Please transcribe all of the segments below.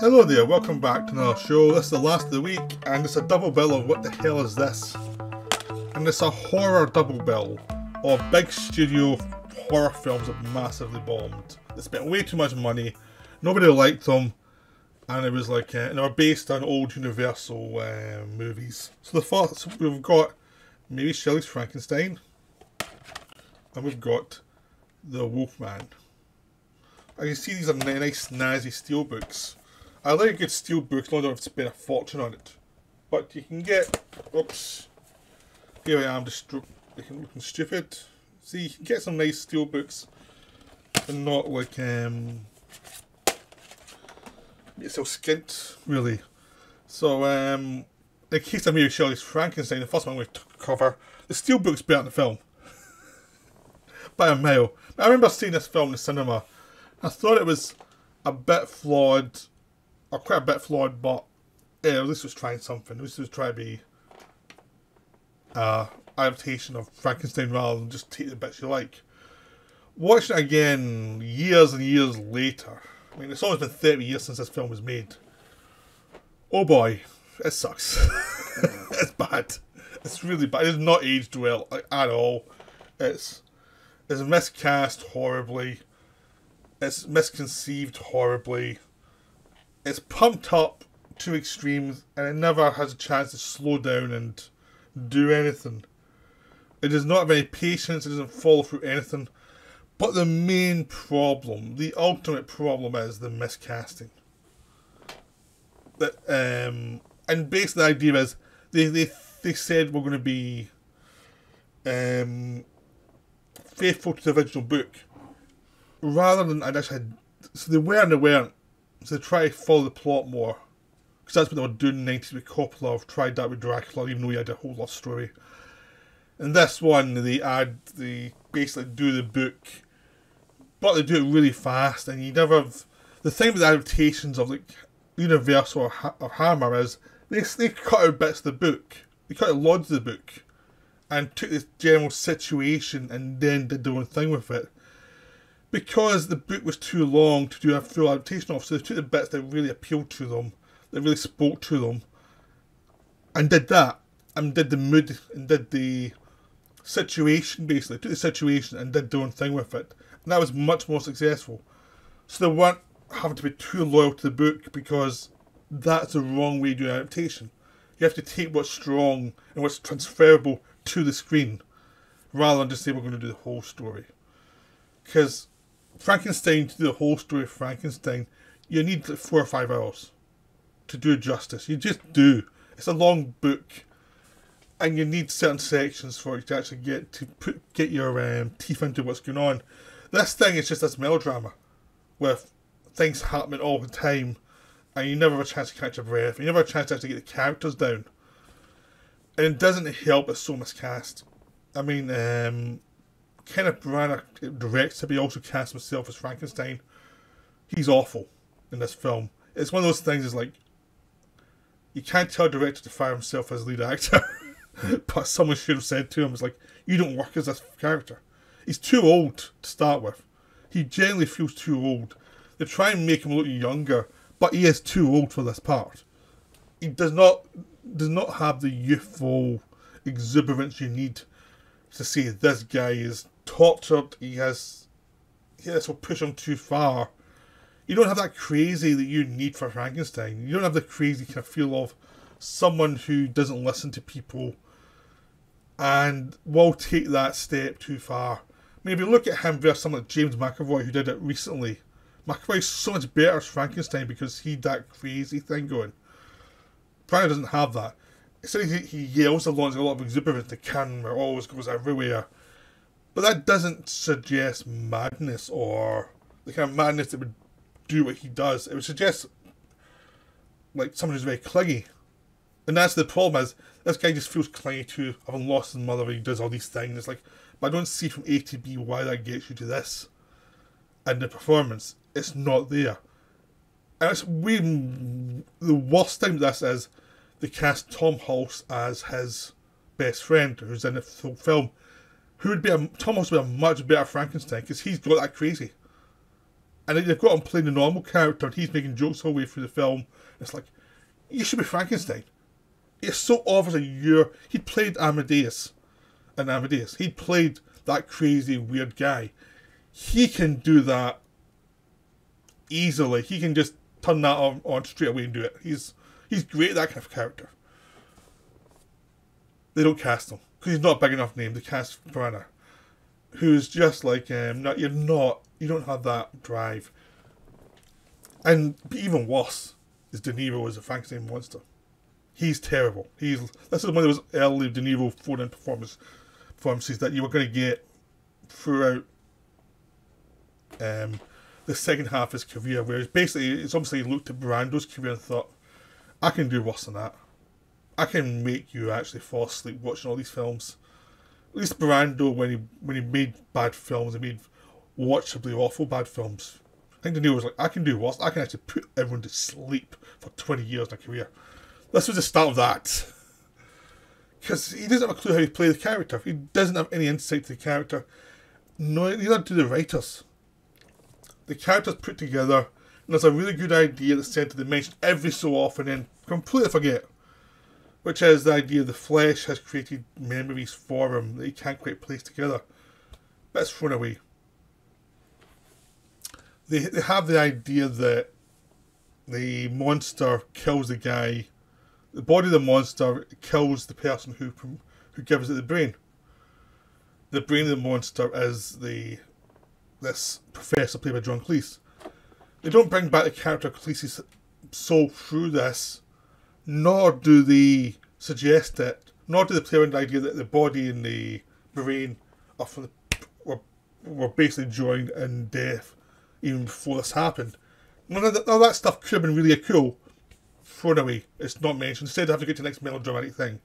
Hello there, welcome back to another show. This is the last of the week, and it's a double bill of What the Hell Is This? And it's a horror double bill of big studio horror films that massively bombed. They spent way too much money, nobody liked them, and it was like, and they were based on old Universal movies. So we've got maybe Shelley's Frankenstein, and we've got the Wolfman. And you see these are nice, snazzy steelbooks. I like a good steelbook, I don't have to spend a fortune on it. But you can get, oops, here I am just looking stupid. See, you can get some nice steelbooks and not like, it's so skint, really. So, in case I'm here, Shelley's Frankenstein, the first one I'm going to cover, the steelbook's better than the film. By a mile. I remember seeing this film in the cinema. I thought it was a bit flawed, or quite a bit flawed, but at least it was trying something. At least it was trying to be adaptation of Frankenstein rather than just take the bits you like. Watching it again years and years later, I mean, it's almost been 30 years since this film was made. Oh boy, it sucks. It's bad. It's really bad. It has not aged well at all. It's miscast horribly. It's misconceived horribly. It's pumped up to extremes, and it never has a chance to slow down and do anything. It does not have any patience. It doesn't follow through anything. But the main problem, the ultimate problem, is the miscasting. That and basically the idea is they said we're going to be faithful to the original book, rather than so they weren't. So they try to follow the plot more, because that's what they were doing in the 90s with Coppola. Tried that with Dracula, even though he had a whole love story. And this one, they basically do the book, but they do it really fast, and you never have... The thing with the adaptations of like Universal or Hammer is they cut out bits of the book. They cut out loads of the book and took this general situation and then did their own thing with it. Because the book was too long to do a full adaptation of, so they took the bits that really appealed to them, that really spoke to them, and did that, and did the mood, and did the situation, basically. Took the situation and did their own thing with it. And that was much more successful. So they weren't having to be too loyal to the book, because that's the wrong way to do an adaptation. You have to take what's strong and what's transferable to the screen, rather than just say we're going to do the whole story. Because Frankenstein, to do the whole story of Frankenstein, you need like 4 or 5 hours to do it justice. You just do. It's a long book, and you need certain sections for it to actually get your teeth into what's going on. This thing is just this melodrama with things happening all the time, and you never have a chance to catch your breath. You never have a chance to actually get the characters down. And it doesn't help it's so miscast. I mean, Kenneth Branagh directs it, but he also cast himself as Frankenstein. He's awful in this film. It's one of those things, is like, you can't tell a director to fire himself as lead actor. But someone should have said to him, it's like, you don't work as this character. He's too old to start with. He generally feels too old. They try and make him look younger, but he is too old for this part. He does not have the youthful exuberance you need to say this guy is tortured, this will push him too far. You don't have that crazy that you need for Frankenstein. You don't have the crazy kind of feel of someone who doesn't listen to people and will take that step too far. I mean, if you look at him versus someone like James McAvoy, who did it recently, McAvoy's so much better as Frankenstein because he had that crazy thing going. Branagh doesn't have that. He yells a lot, there's a lot of exuberance, the camera always goes everywhere. But that doesn't suggest madness, or the kind of madness that would do what he does. It would suggest like someone who's very clingy. And that's the problem, is this guy just feels clingy to having lost his mother when he does all these things. It's like, but I don't see from A to B why that gets you to this. And the performance, it's not there. And it's the worst thing with this is they cast Tom Hulce as his best friend, who's in the film, who would be Tom Hulce would be a much better Frankenstein, because he's got that crazy. And then they've got him playing the normal character, and he's making jokes all the way through the film. It's like, you should be Frankenstein. It's so obvious that he played Amadeus. And Amadeus. He played that crazy, weird guy. He can do that easily. He can just turn that on straight away and do it. He's great at that kind of character. They don't cast him because he's not a big enough name. They cast Branagh, who's just like you don't have that drive. And even worse is De Niro as a Frankenstein monster. He's terrible. This is one of those early De Niro phone-in performances that you were going to get throughout the second half of his career, whereas basically it's obviously he looked at Brando's career and thought, I can do worse than that. I can make you actually fall asleep watching all these films. At least Brando, when he made bad films, he made watchably awful bad films. I think De Niro was like, I can do worse. I can actually put everyone to sleep for 20 years in a career. This was the start of that. Because he doesn't have a clue how to play the character. He doesn't have any insight to the character. No, neither do the writers. The character's put together, and there's a really good idea that's said to they mention every so often and completely forget. Which is the idea the flesh has created memories for him that he can't quite place together. But it's thrown away. They have the idea that the monster kills the guy. The body of the monster kills the person who gives it the brain. The brain of the monster is this professor played by John Cleese. They don't bring back the character Cleese's soul through this, nor do they suggest it, nor do they play around the idea that the body and the brain were basically joined in death even before this happened. None of that stuff could have been really cool. Thrown away. It's not mentioned. Instead, they have to get to the next melodramatic thing. And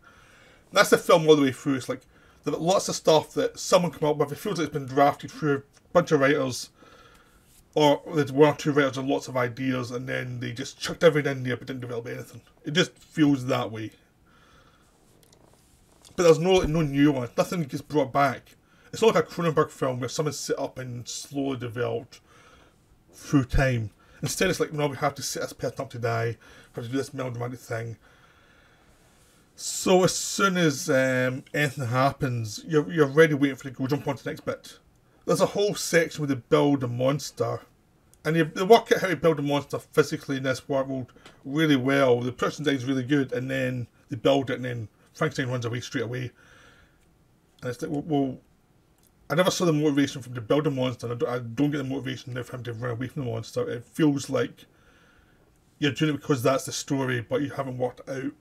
that's the film all the way through. It's like there are lots of stuff that someone come up with. It feels like it's been drafted through a bunch of writers, or there's one or two writers and lots of ideas, and then they just chucked everything in there but didn't develop anything. It just feels that way. But there's no new one. Nothing gets brought back. It's not like a Cronenberg film where someone's set up and slowly developed through time. Instead, it's like, no, we have to set this person up to die. We have to do this melodramatic thing. So as soon as anything happens, you're ready waiting for it to go jump on to the next bit. There's a whole section where they build a monster. And they work out how to build a monster physically in this world really well. The production design is really good, and then they build it, and then Frankenstein runs away straight away. And it's like, well, I never saw the motivation for him to build a monster, and I don't get the motivation there for him to run away from the monster. It feels like you're doing it because that's the story, but you haven't worked it out,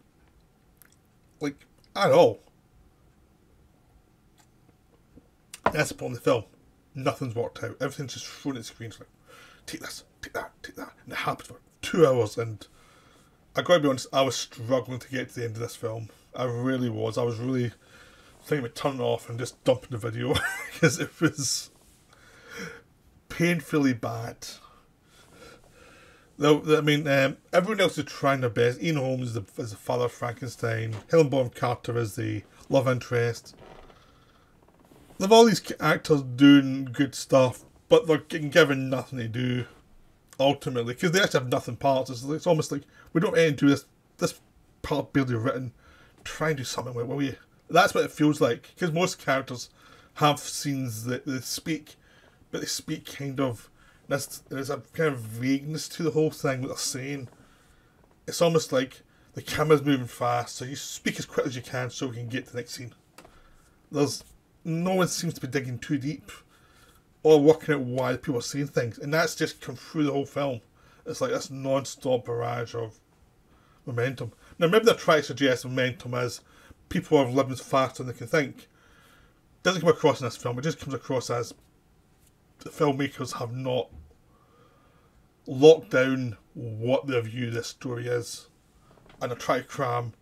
like, at all. That's the problem with the film. Nothing's worked out. Everything's just thrown at the screen. It's like, take this, take that, take that. And it happens for 2 hours, and I gotta be honest, I was struggling to get to the end of this film. I really was. I was really thinking about turning it off and just dumping the video because it was painfully bad. I mean, everyone else is trying their best. Ian Holmes is the father of Frankenstein. Helen Bonham Carter is the love interest. They have all these actors doing good stuff, but they're getting given nothing to do, ultimately, because they actually have nothing parts. It's almost like, we don't want to do this part barely written. Try and do something with it, will you? That's what it feels like, because most characters have scenes that they speak, but they speak kind of, there's a kind of vagueness to the whole thing, what they're saying. It's almost like the camera's moving fast, so you speak as quick as you can so we can get to the next scene. No one seems to be digging too deep, or working out why people are saying things, and that's just come through the whole film. It's like this non-stop barrage of momentum. Now maybe they're trying to suggest momentum as people are living faster than they can think. It doesn't come across in this film, it just comes across as the filmmakers have not locked down what their view of this story is, and they're trying to cram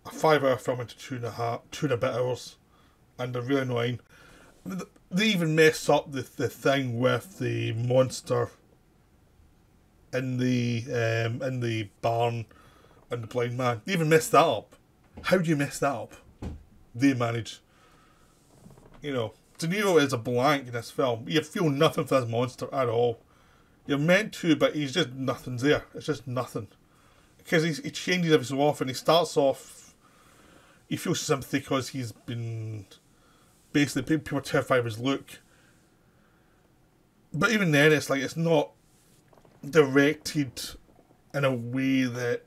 a 5-hour film into 2.5 hours, and they're really annoying. They even mess up the thing with the monster in the barn and the blind man. They even mess that up. How do you mess that up? They manage. You know, De Niro is a blank in this film. You feel nothing for this monster at all. You're meant to, but he's just nothing's there. It's just nothing. Because he changes every so often. He starts off, you feel sympathy because he's been, basically, people are terrified of his look. But even then, it's like, it's not directed in a way that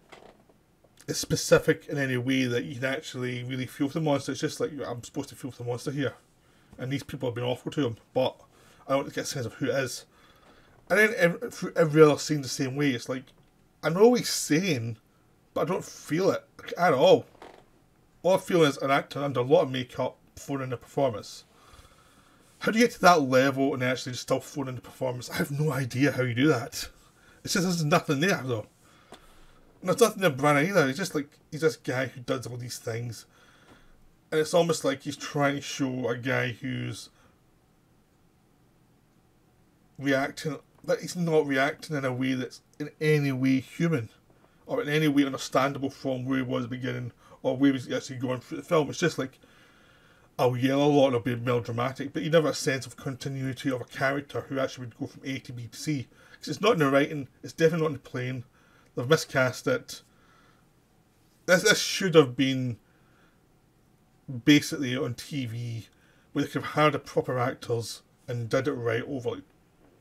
is specific in any way that you can actually really feel for the monster. It's just like, I'm supposed to feel for the monster here. And these people have been awful to him, but I don't get a sense of who it is. And then through every other scene the same way, it's like, I know what he's saying, but I don't feel it at all. All I feel is an actor under a lot of makeup throwing in a performance. How do you get to that level and actually still throw in the performance? I have no idea how you do that. It's just there's nothing there though. And there's nothing in Branagh either. He's just like, he's this guy who does all these things. And it's almost like he's trying to show a guy who's reacting, but he's not reacting in a way that's in any way human. Or in any way understandable from where he was at the beginning, or where he's actually going through the film. It's just like, I'll yell a lot and it'll be melodramatic, but you never have a sense of continuity of a character who actually would go from A to B to C. Because it's not in the writing, it's definitely not in the playing. They've miscast it. This should have been basically on TV, where they could have hired the proper actors and did it right over, like,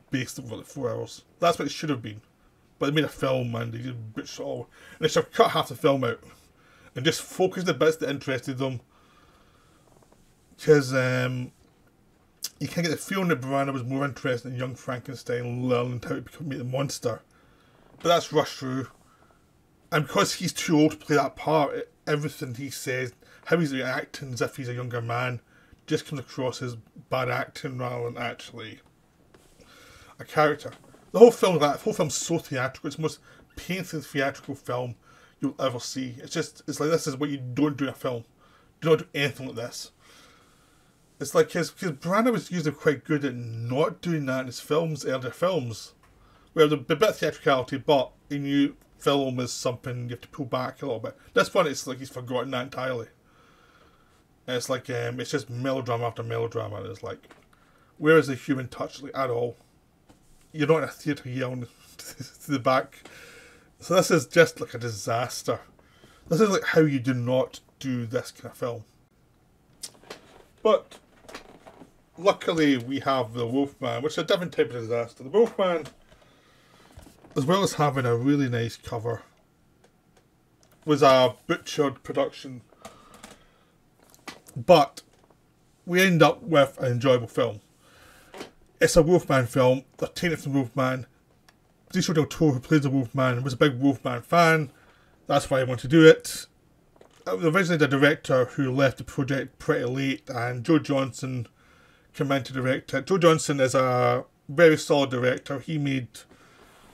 based over like 4 hours. That's what it should have been. But they made a film and they just butched it all. And they should have cut half the film out and just focused the bits that interested them. Because you can get the feeling that Branagh was more interested in young Frankenstein learning how to become the monster. But that's rushed through. And because he's too old to play that part, everything he says, how he's acting as if he's a younger man, just comes across as bad acting rather than actually a character. The whole film, the whole film's so theatrical. It's the most painfully theatrical film you'll ever see. It's like, this is what you don't do in a film. Do not do anything like this. It's like, because Branagh was usually quite good at not doing that in his films, earlier films. Where there'd be a bit of theatricality, but he knew film is something you have to pull back a little bit. This one, it's like he's forgotten that entirely. And it's like, it's just melodrama after melodrama. And it's like, where is the human touch like, at all? You're not in a theatre yelling to the back. So this is just like a disaster. This is like how you do not do this kind of film. But luckily we have the Wolfman, which is a different type of disaster. The Wolfman, as well as having a really nice cover, was a butchered production. But we end up with an enjoyable film. It's a Wolfman film. They're taking it from Wolfman. Benicio del Toro, who plays the Wolfman, was a big Wolfman fan. That's why he wanted to do it. Originally the director who left the project pretty late, and Joe Johnston came in to direct it. Joe Johnston is a very solid director. He made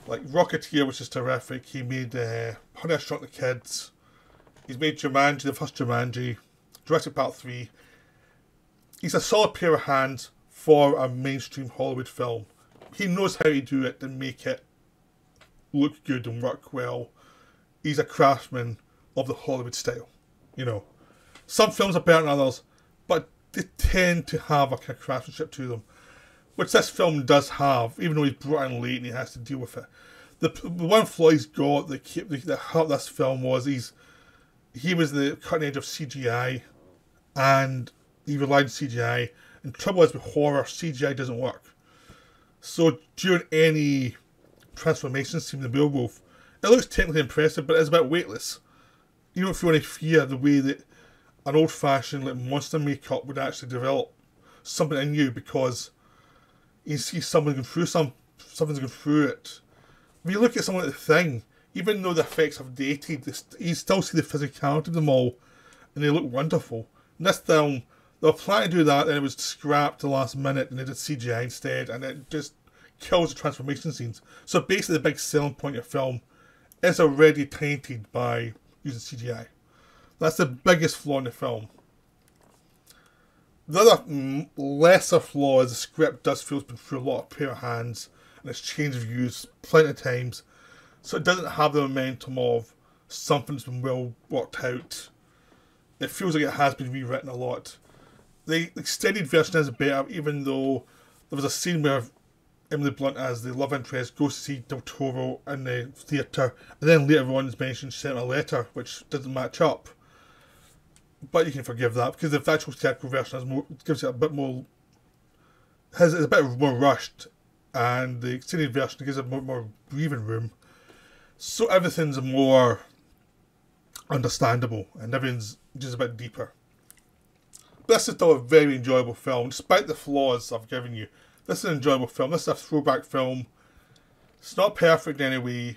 like Rocketeer, which is terrific. He made Honey, I Shrunk the Kids. He's made Jumanji, the first Jumanji, Jurassic Park 3. He's a solid pair of hands for a mainstream Hollywood film. He knows how to do it and make it look good and work well. He's a craftsman of the Hollywood style, you know. Some films are better than others, but they tend to have a kind of craftsmanship to them, which this film does have, even though he's brought in late and he has to deal with it. The one flaw he's got that helped this film was he was the cutting edge of CGI, and he relied on CGI. And the trouble is with horror, CGI doesn't work. So during any transformation scene in the werewolf, it looks technically impressive, but it's a bit weightless. You don't feel any fear the way that an old-fashioned like monster makeup would actually develop something in you, because you see someone going through something's going through it. When you look at someone like The Thing, even though the effects have dated, you still see the physicality of them all, and they look wonderful. In this film, they were planning to do that, and it was scrapped at the last minute, and they did CGI instead, and it just kills the transformation scenes. So basically the big selling point of the film is already tainted by using CGI. That's the biggest flaw in the film. The other lesser flaw is the script does feel it's been through a lot of pair of hands, and it's changed views plenty of times, so it doesn't have the momentum of something that's been well worked out. It feels like it has been rewritten a lot. The extended version is better, even though there was a scene where Emily Blunt as the love interest goes to see Del Toro in the theatre, and then later on is mentioned she sent him a letter which doesn't match up. But you can forgive that because the actual theatrical version gives it a bit more, has a bit more rushed, and the extended version gives it more breathing room. So everything's more understandable and everything's just a bit deeper. But this is still a very enjoyable film, despite the flaws I've given you. This is an enjoyable film. This is a throwback film. It's not perfect in any way,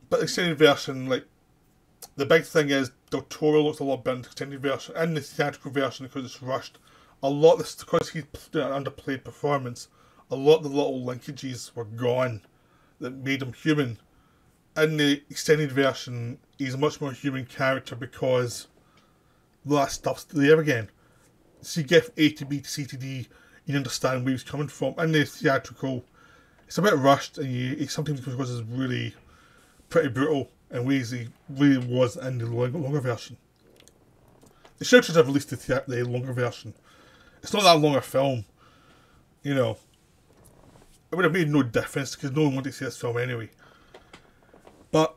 but the extended version, like, the big thing is Del Toro looks a lot better in the extended version. In the theatrical version, because it's rushed, a lot of this, because he's doing an underplayed performance, a lot of the little linkages were gone that made him human. In the extended version, he's a much more human character because that stuff's there again. So you get from A to B to C to D, you understand where he's coming from. In the theatrical, it's a bit rushed, and he sometimes because it's really pretty brutal in ways he really was in the longer version. They should have released the longer version. It's not that long a film, you know. It would have made no difference because no one wanted to see this film anyway. But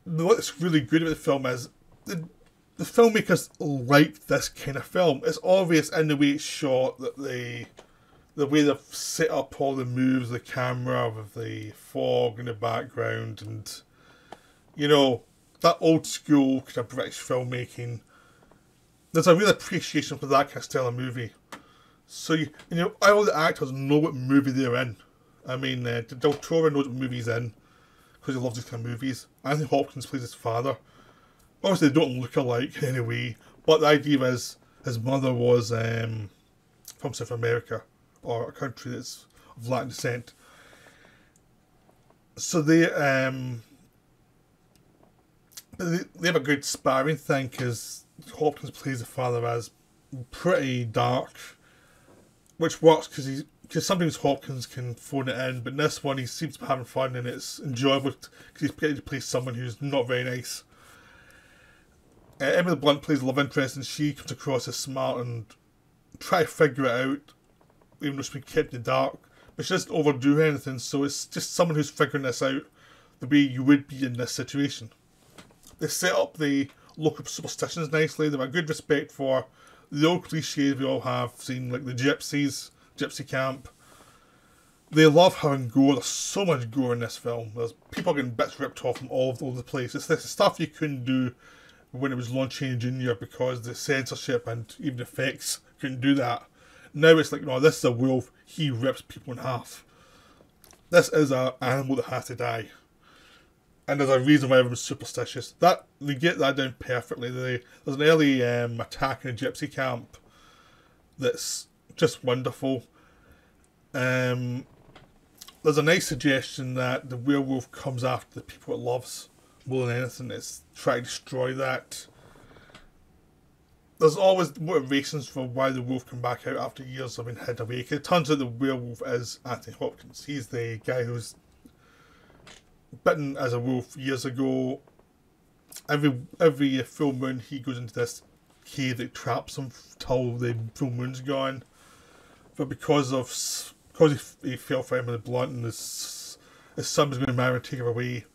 what's really good about the film is the filmmakers like this kind of film. It's obvious in the way it's shot, that the way they've set up all the moves, the camera with the fog in the background, and you know, that old school kind of British filmmaking. There's a real appreciation for that kind of style of movie. So you know, all the actors know what movie they're in. I mean, Del Toro knows what movie he's in because he loves these kind of movies. Anthony Hopkins plays his father. Obviously, they don't look alike in any way, but the idea is his mother was from South America, or a country that's of Latin descent. So they have a good sparring thing because Hopkins plays the father as pretty dark, which works because sometimes Hopkins can phone it in, but in this one he seems to be having fun and it's enjoyable because he's getting to play someone who's not very nice. Emily Blunt plays the love interest, and she comes across as smart and try to figure it out, even though she's been kept in the dark. But she doesn't overdo anything, so it's just someone who's figuring this out the way you would be in this situation. They set up the local superstitions nicely. They have a good respect for the old cliches we all have seen, like the gypsy camp. They love having gore. There's so much gore in this film. There's people getting bits ripped off from all over the place. It's this stuff you couldn't do when it was Lon Chaney Jr. because the censorship and even effects couldn't do that. Now it's like, no, this is a wolf. He rips people in half. This is an animal that has to die. And there's a reason why everyone's superstitious. That they get that down perfectly. There's an early attack in a gypsy camp that's just wonderful. There's a nice suggestion that the werewolf comes after the people it loves more than anything. It's trying to destroy that. There's always motivations for why the wolf come back out after years of being hid away. It turns out the werewolf is Anthony Hopkins. He's the guy who's bitten as a wolf years ago. Every full moon he goes into this cave that traps him till the full moon's gone. But because he fell for Emily Blunt and his son was going to marry and take her away,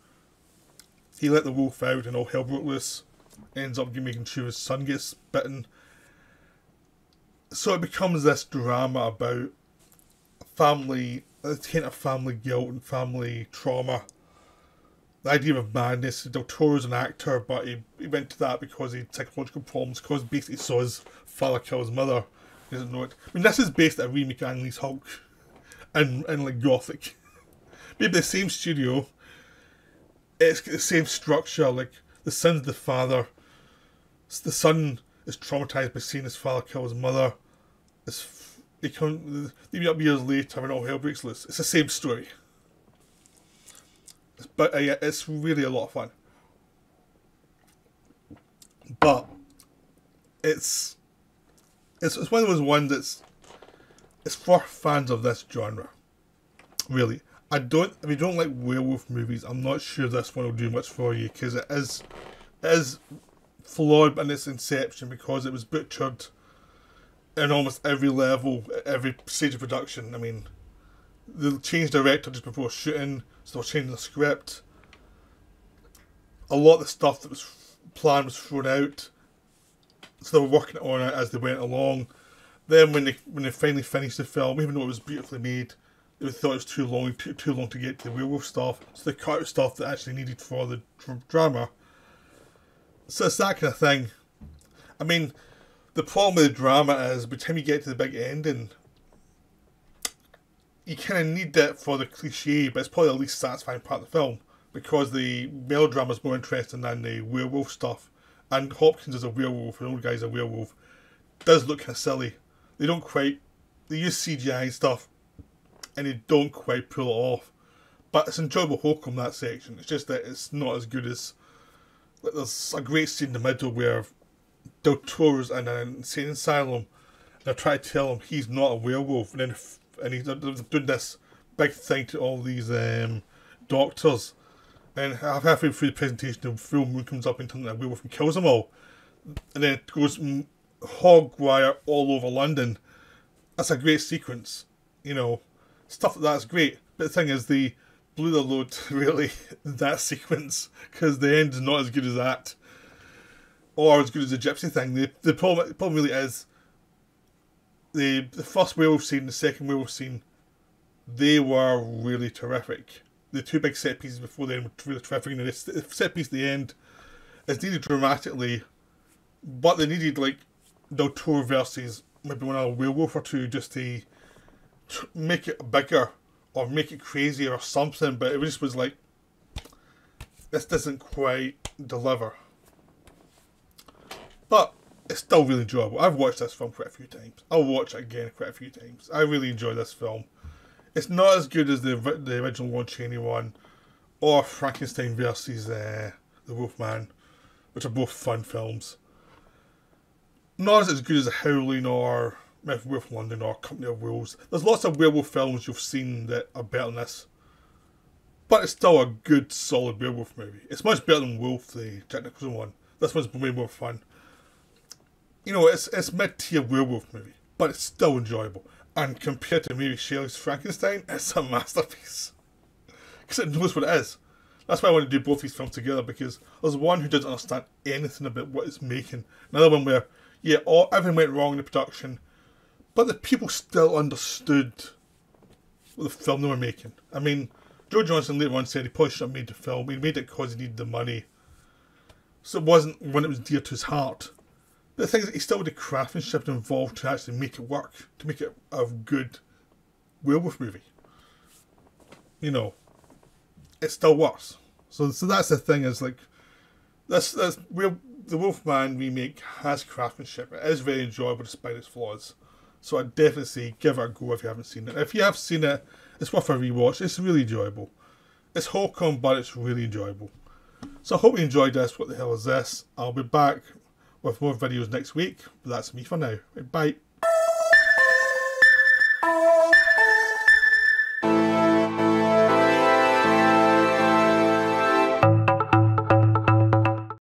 he let the wolf out and all hell broke loose. Ends up making sure his son gets bitten. So it becomes this drama about family, a kind of family guilt and family trauma. The idea of madness. Del Toro's an actor, but he went to that because he had psychological problems, because basically saw his father kill his mother. He doesn't know it. I mean, this is based on a remake of Ang Lee's Hulk and like Gothic. Maybe the same studio. It's the same structure, like the son's the father. The son is traumatized by seeing his father kill his mother. They meet up years later when all hell breaks loose. It's the same story. But yeah, it's really a lot of fun. But it's one of those ones it's for fans of this genre. Really. If you don't like werewolf movies, I'm not sure this one will do much for you, because it is flawed in its inception, because it was butchered in almost every level, every stage of production. I mean, They changed director just before shooting, so they're changing the script. A lot of the stuff that was planned was thrown out, so they were working on it as they went along. Then when they finally finished the film, even though it was beautifully made, they thought it was too long to get to the werewolf stuff, so they cut out stuff that actually needed for the drama. So it's that kind of thing. I mean, the problem with the drama is by the time you get to the big ending, you kind of need that for the cliche, but it's probably the least satisfying part of the film, because the melodrama is more interesting than the werewolf stuff. And Hopkins is a werewolf, and the old guy's a werewolf. Does look kind of silly. They use CGI and stuff, and they don't quite pull it off. But it's enjoyable hokum, that section. It's just that it's not as good as... Like, there's a great scene in the middle where Del Toro's in an insane asylum, and they're trying to tell him he's not a werewolf, and he's doing this big thing to all these doctors. And halfway through the presentation, the full moon comes up and turns into a werewolf and kills them all. And then it goes hog wire all over London. That's a great sequence, you know. Stuff like that's great. But the thing is, they blew the load really that sequence, because the end is not as good as that, or as good as the gypsy thing. The problem really is the first werewolf scene, the second werewolf scene, they were really terrific. The two big set pieces before then were really terrific, and the set piece at the end is needed dramatically, but they needed like Del Toro versus maybe one other werewolf or two just to make it bigger or make it crazier or something. But it just was like, this doesn't quite deliver. But it's still really enjoyable. I've watched this film quite a few times. I'll watch it again quite a few times. I really enjoy this film. It's not as good as the original Lon Chaney one, or Frankenstein versus the Wolfman, which are both fun films. Not as good as The Howling or Werewolf in London or Company of Wolves. There's lots of werewolf films you've seen that are better than this, but it's still a good, solid werewolf movie. It's much better than Wolf, the Jack Nicholson one. This one's way more fun. You know, it's mid-tier werewolf movie, but it's still enjoyable. And compared to maybe Shelley's Frankenstein, it's a masterpiece. Because it knows what it is. That's why I want to do both these films together, because there's one who doesn't understand anything about what it's making. Another one where, yeah, everything went wrong in the production, but the people still understood what the film they were making. I mean, Joe Johnston later on said he probably shouldn't have made the film. He made it because he needed the money. So it wasn't when it was dear to his heart. But the thing is, he still had the craftsmanship involved to actually make it work, to make it a good werewolf movie. You know, it still works. So that's the thing, is like, the Wolfman remake has craftsmanship. It is very enjoyable despite its flaws. So I'd definitely say give it a go if you haven't seen it. If you have seen it, it's worth a rewatch. It's really enjoyable. It's wholesome, but it's really enjoyable. So I hope you enjoyed this. What the hell is this? I'll be back with more videos next week, but that's me for now. Bye.